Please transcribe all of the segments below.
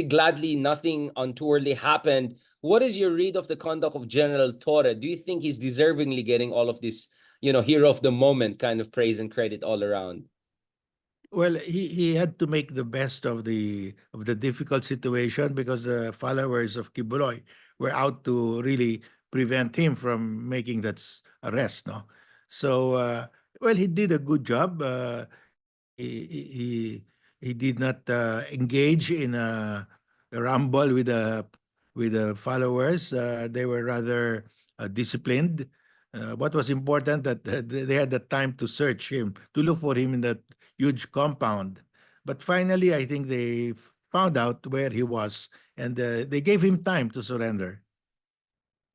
gladly nothing untowardly happened. What is your read of the conduct of General Torre? Do you think he's deservingly getting all of this, hero of the moment kind of praise and credit all around? Well, he had to make the best of the difficult situation because the followers of Quiboloy were out to really prevent him from making arrest. No, so well, he did a good job. He did not engage in a rumble with the followers. They were rather disciplined. What was important that they had the time to search him, to look for him in that huge compound. But finally, I think they found out where he was, and they gave him time to surrender.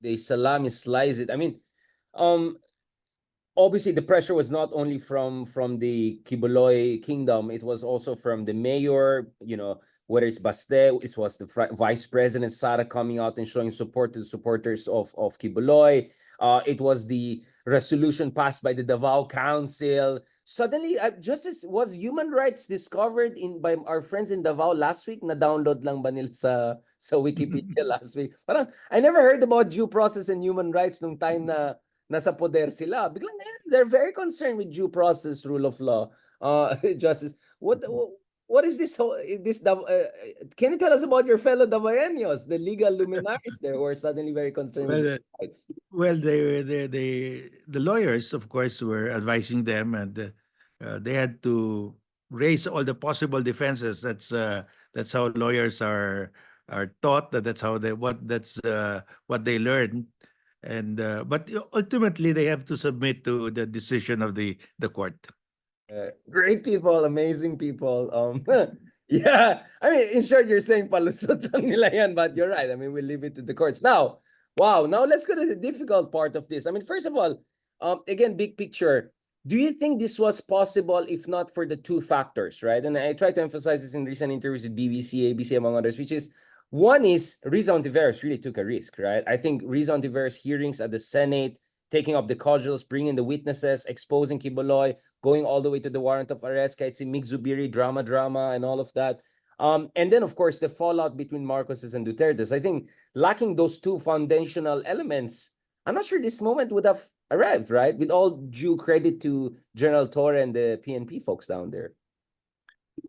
They salami slice it. I mean, um, obviously the pressure was not only from the Quiboloy kingdom, it was also from the mayor, whether it's Baste, it was the vice president Sara coming out and showing support to the supporters of Quiboloy. It was the resolution passed by the Davao Council. Suddenly, justice was human rights discovered in by our friends in Davao last week. Na download lang ba nila sa Wikipedia last week? Parang I never heard about due process and human rights nung time na nasa poder sila. Biglang they're very concerned with due process, rule of law, justice. What is this can you tell us about your fellow Davaeños, the legal luminaries there who are suddenly very concerned with Well, rights? well, the lawyers, of course, were advising them, and they had to raise all the possible defenses. That's how lawyers are taught. That's how that's what they learn. And but ultimately, they have to submit to the decision of the court. Great people, amazing people. Yeah, I mean, in short, you're saying palusot lang nila yan, but you're right. I mean, we'll leave it to the courts. Now, wow, now let's go to the difficult part of this. I mean, first of all, again, big picture. Do you think this was possible if not for the two factors, right? And I try to emphasize this in recent interviews with BBC, ABC, among others, which is one is Riza Ontiveros really took a risk, right? I think Riza Ontiveros' hearings at the Senate, taking up the cudgels, bringing the witnesses, exposing Quiboloy, going all the way to the warrant of arrest, kahit si Mig Zubiri, drama, and all of that. And then, of course, the fallout between Marcoses and Duterte's. I think lacking those two foundational elements, I'm not sure this moment would have arrived, right? With all due credit to General Torre and the PNP folks down there.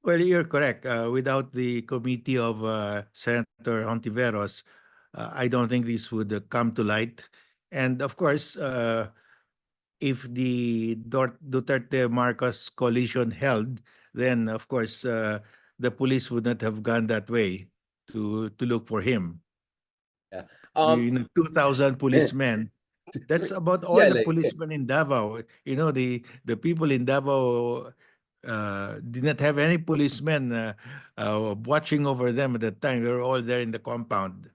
Well, you're correct. Without the committee of Senator Hontiveros, I don't think this would come to light. And of course, if the Duterte Marcos coalition held, then of course the police would not have gone that way to look for him. Yeah. 2,000 policemen. That's about all yeah, the like, policemen in Davao. The people in Davao did not have any policemen watching over them at that time. They were all there in the compound.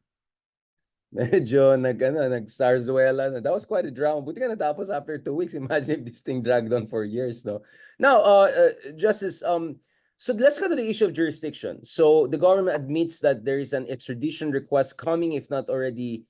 medyo nag-sarzuela na. That was quite a drama. Buti ka natapos after 2 weeks. Imagine if this thing dragged on for years, no? Now, Justice, so let's go to the issue of jurisdiction. So the government admits that there is an extradition request coming, if not already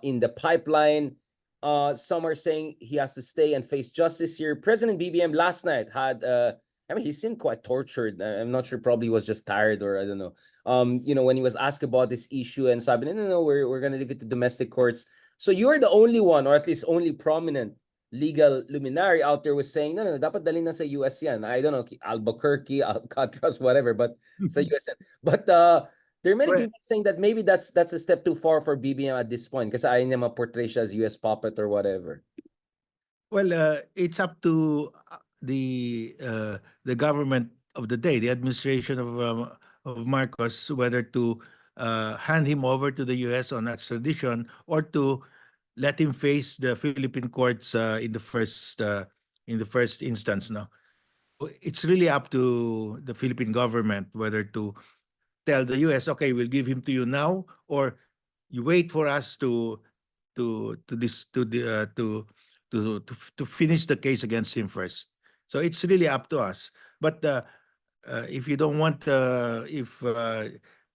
in the pipeline. Some are saying he has to stay and face justice here. President BBM last night had, I mean, he seemed quite tortured. I'm not sure, probably was just tired or I don't know. When he was asked about this issue and sabi, no, we're gonna leave it to domestic courts. So you're the only one, or at least only prominent legal luminary out there was saying, no, dapat dalhin na sa US yan. I don't know, Albuquerque, Alcatraz, whatever, but sa US yan. But there are many Well, people saying that maybe that's a step too far for BBM at this point kasi ayaw niya ma-portray siya as US puppet or whatever. well, it's up to the government of the day, the administration of Marcos, whether to hand him over to the U.S. on extradition or to let him face the Philippine courts in the first instance. Now, it's really up to the Philippine government whether to tell the U.S., okay, we'll give him to you now, or you wait for us to this to finish the case against him first. So it's really up to us. But if you don't want, if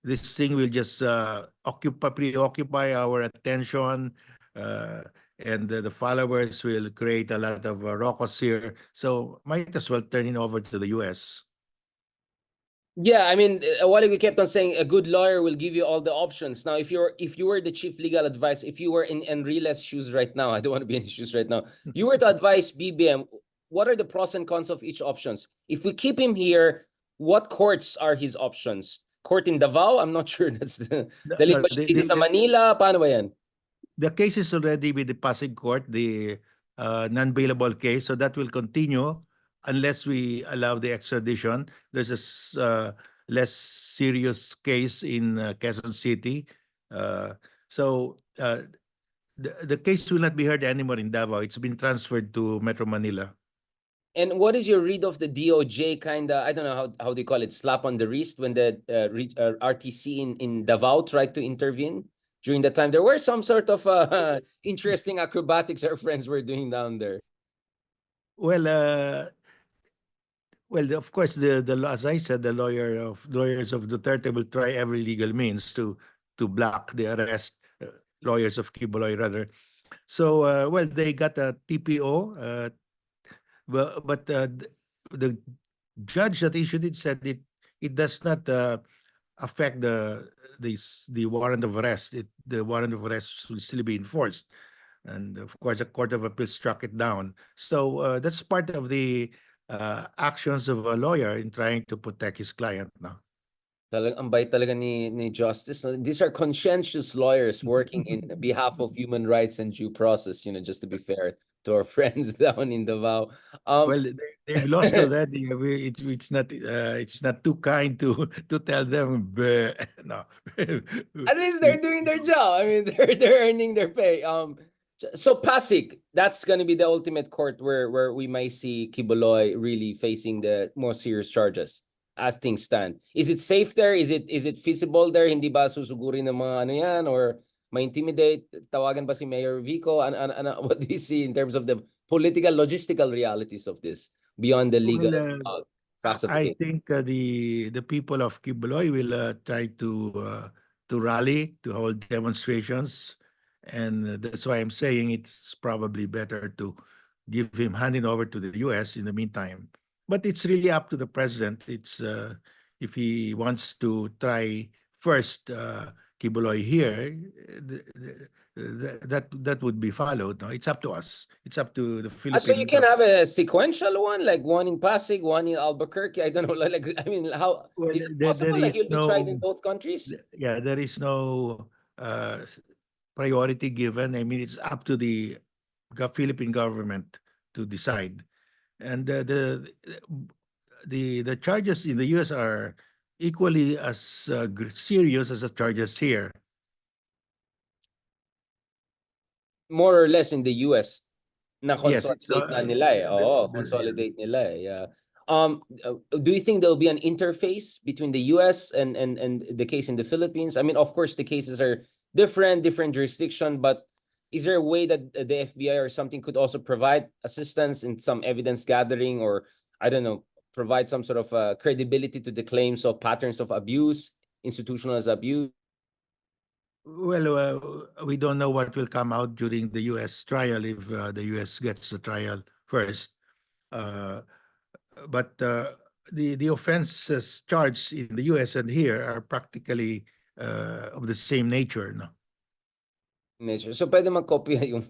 this thing will just preoccupy our attention, and the followers will create a lot of ruckus here. So might as well turn it over to the U.S. Yeah, I mean, a while ago we kept on saying a good lawyer will give you all the options. Now, if you were the chief legal advice, if you were in Enrile's shoes right now, I don't want to be in his shoes right now. You were to advise BBM, what are the pros and cons of each options? If we keep him here, what courts are his options? Court in Davao? I'm not sure that's No, the no, ba siya dito sa Manila? Paano ba yan? the case is already with the Pasig court, the non-bailable case. So that will continue unless we allow the extradition. There's a less serious case in Quezon City. Uh, so the case will not be heard anymore in Davao. It's been transferred to Metro Manila. And what is your read of the DOJ kind of, I don't know how they call it, slap on the wrist when the RTC in Davao tried to intervene during the time? There were some sort of interesting acrobatics our friends were doing down there. Well, of course, as I said, the lawyers of Duterte will try every legal means to block the arrest. Lawyers of Quiboloy rather. So, they got a TPO, but the judge that issued it said it does not affect the warrant of arrest. The warrant of arrest will still be enforced, and of course, the Court of Appeal struck it down. So that's part of the actions of a lawyer in trying to protect his client now. Ang bait talaga ni Justice. These are conscientious lawyers working in behalf of human rights and due process, just to be fair to our friends down in Davao. Well, they've lost already. It's not too kind to tell them. No. At least they're doing their job. I mean, they're earning their pay. So Pasig, that's gonna be the ultimate court where we might see Quiboloy really facing the more serious charges as things stand. Is it safe there? Is it feasible there? Hindi ba susugurin ng mga ano yan or ma-intimidate? Tawagan ba si Mayor Vico? What do you see in terms of the political logistical realities of this beyond the legal Well, facts of the I case? think the people of Quiboloy will try to rally, to hold demonstrations, and that's why I'm saying it's probably better to give him handing over to the U.S. in the meantime. But it's really up to the president. It's if he wants to try first Quiboloy here, that would be followed. No, it's up to us. It's up to the So you Philippine can have government. a sequential one, like one in Pasig, one in Albuquerque. I don't know, like I mean, how Well, is it there possible? Like is you'll be tried in no, both countries? yeah, there is no priority given. I mean, it's up to the Philippine government to decide. And the charges in the U.S. are equally as serious as the charges here. More or less in the US, na Yes, consolidate na nila eh. Oo, yeah. consolidate nila eh. Yeah. Do you think there'll be an interface between the US and the case in the Philippines? I mean, of course, the cases are different jurisdiction, but is there a way that the FBI or something could also provide assistance in some evidence gathering or, I don't know, provide some sort of credibility to the claims of patterns of abuse, institutional abuse? Well, we don't know what will come out during the U.S. trial if the U.S. gets the trial first. Uh, but the offenses charged in the U.S. and here are practically of the same nature, no? Measure. So pwede magkopya yung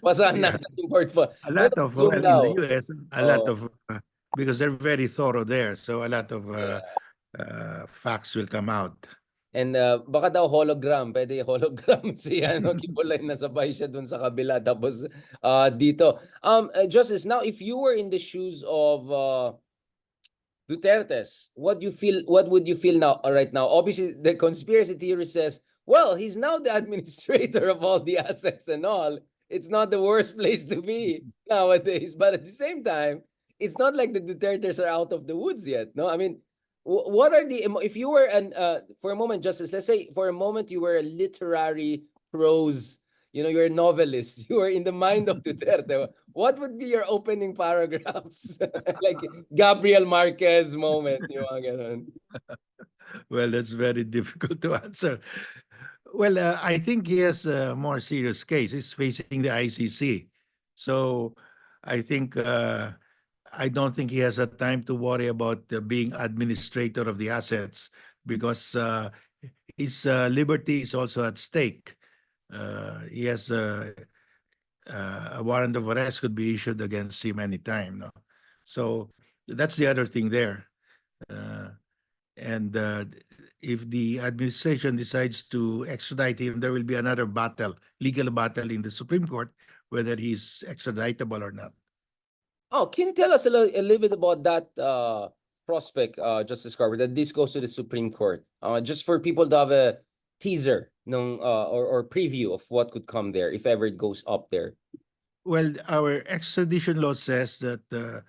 basahan Yeah, natin yung portfolio. a Pwede lot of mag-zoom well in the daw. U.S. a lot Oh, of because they're very thorough there, so a lot of yeah. facts will come out. And baka daw hologram, pwede hologram si ano Kibolay na sabay siya dun sa kabila tapos dito. Justice, now if you were in the shoes of Duterte's, what would you feel now right now? Obviously, the conspiracy theory says, well, he's now the administrator of all the assets and all. It's not the worst place to be nowadays. But at the same time, it's not like the Dutertes are out of the woods yet. No, I mean, what are the if you were an for a moment, Justice, let's say for a moment you were a literary prose, you're a novelist, you were in the mind of Duterte. What would be your opening paragraphs? Like Gabriel Marquez moment, yung mga ganun. Well, that's very difficult to answer. Well, I think he has a more serious case. He's facing the ICC, so I think I don't think he has a time to worry about being administrator of the assets because his liberty is also at stake. He has a warrant of arrest could be issued against him anytime. No, so that's the other thing there. Uh, and if the administration decides to extradite him, there will be another battle, legal battle in the Supreme Court, whether he's extraditable or not. Oh, can you tell us a little bit about that prospect, Justice Carver, that this goes to the Supreme Court? Just for people to have a teaser or preview of what could come there if ever it goes up there. Well, our extradition law says that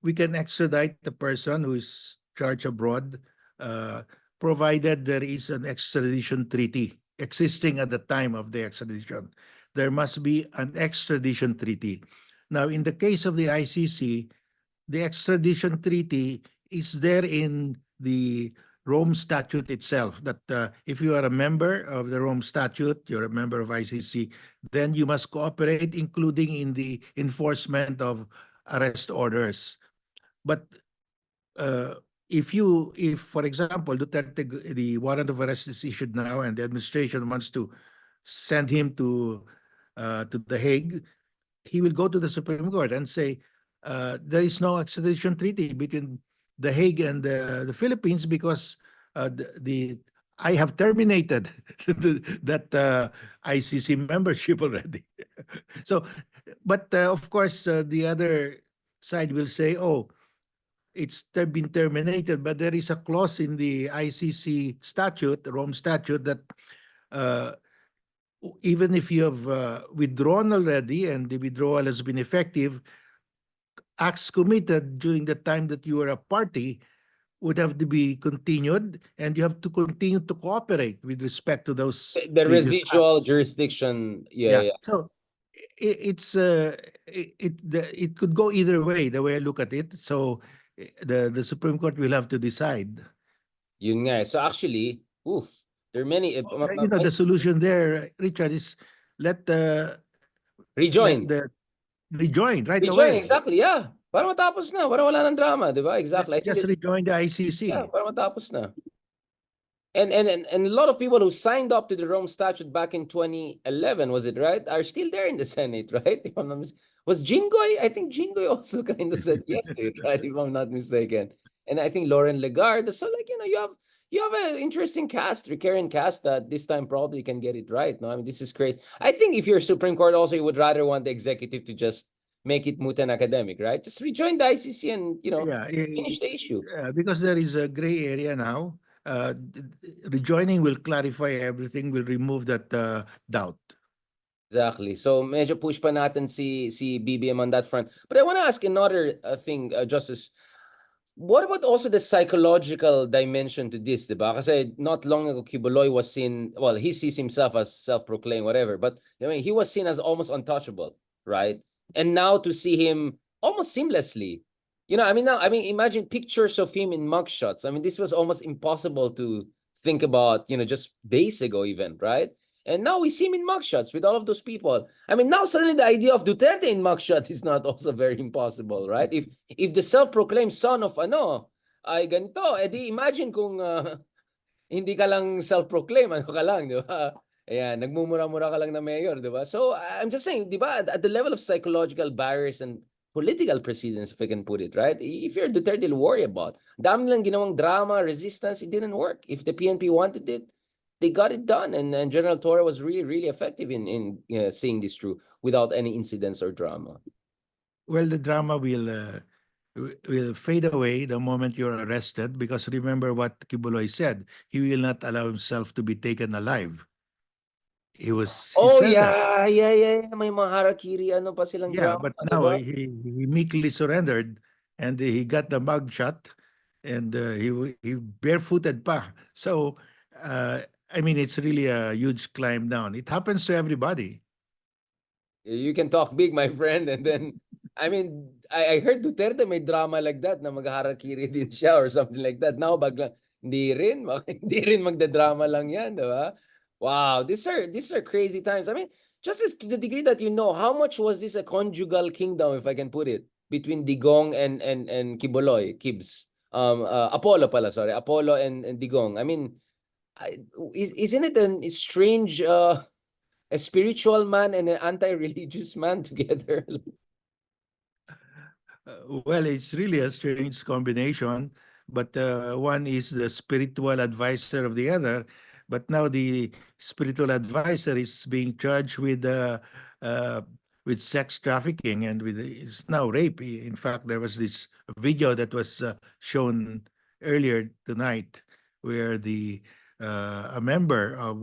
we can extradite the person who is charged abroad, uh, provided there is an extradition treaty existing at the time of the extradition. There must be an extradition treaty. Now, in the case of the ICC, the extradition treaty is there in the Rome Statute itself. That if you are a member of the Rome Statute, you're a member of ICC, then you must cooperate, including in the enforcement of arrest orders. But if, for example, Duterte, the warrant of arrest is issued now, and the administration wants to send him to the Hague, he will go to the Supreme Court and say there is no extradition treaty between the Hague and the Philippines because I have terminated that ICC membership already. So, but of course, the other side will say, oh, it's been terminated, but there is a clause in the ICC statute, the Rome statute, that even if you have withdrawn already and the withdrawal has been effective, acts committed during the time that you were a party would have to be continued, and you have to continue to cooperate with respect to those The previous residual acts. jurisdiction, yeah. So it could go either way, the way I look at it. So the Supreme Court will have to decide. Yun nga. So actually, there are many. The solution there, Richard, is let Rejoin. rejoin right Rejoin, away. exactly, yeah. Para matapos na, para wala ng drama, di ba? Exactly. Just rejoin the ICC. Yeah, para matapos na. And a lot of people who signed up to the Rome Statute back in 2011, was it right, are still there in the Senate, right? Was Jinggoy? I think Jinggoy also kind of said yes to it, right? If I'm not mistaken. And I think Lauren Legarde. So like, you have an interesting cast, recurrent cast that this time probably can get it right. No, I mean, this is crazy. I think if you're Supreme Court also, you would rather want the executive to just make it moot and academic, right? Just rejoin the ICC and, finish the issue. Because there is a gray area now. Rejoining will clarify everything, will remove that doubt. Exactly. So medyo push pa natin si BBM on that front. But I want to ask another thing, Justice. What about also the psychological dimension to this, diba? Kasi not long ago, Quiboloy was seen, well, he sees himself as self-proclaimed, whatever, but I mean, he was seen as almost untouchable, right? And now to see him almost seamlessly, imagine pictures of him in mugshots. I mean, this was almost impossible to think about, just days ago even, right? And now we see him in mugshots with all of those people. I mean, now suddenly the idea of Duterte in mugshot is not also very impossible, right? If the self-proclaimed son of ay ganito, edi imagine kung hindi ka lang self-proclaimed, ka lang, di ba? Ayan, nagmumura-mura ka lang na mayor, di ba? So I'm just saying, di ba, at the level of psychological barriers and political precedence, if I can put it, right? If you're Duterte, you'll worry about. Dami lang ginawang drama, resistance, it didn't work. If the PNP wanted it, they got it done, and General Torre was really, really effective in seeing this through without any incidents or drama. Well, the drama will fade away the moment you're arrested, because remember what Quiboloy said: he will not allow himself to be taken alive. He said that. Yeah. May mga harakiri, pa silang drama. But now he meekly surrendered, and he got the mugshot, and he barefooted pa. So. I mean, it's really a huge climb down. It happens to everybody. You can talk big, my friend, and then, I mean, I heard Duterte may drama like that na maghaharakiri din siya or something like that. Now, baglang, hindi rin magda-drama lang yan, di ba? Wow, these are crazy times. I mean, just to the degree that how much was this a conjugal kingdom, if I can put it? between Digong and Quiboloy, Kibs. Apollo pala, sorry. Apollo and Digong. I mean, isn't it a strange a spiritual man and an anti-religious man together? Well, it's really a strange combination, but one is the spiritual advisor of the other. But now the spiritual advisor is being charged uh, with sex trafficking and with is now rape. In fact, there was this video that was shown earlier tonight where the a member of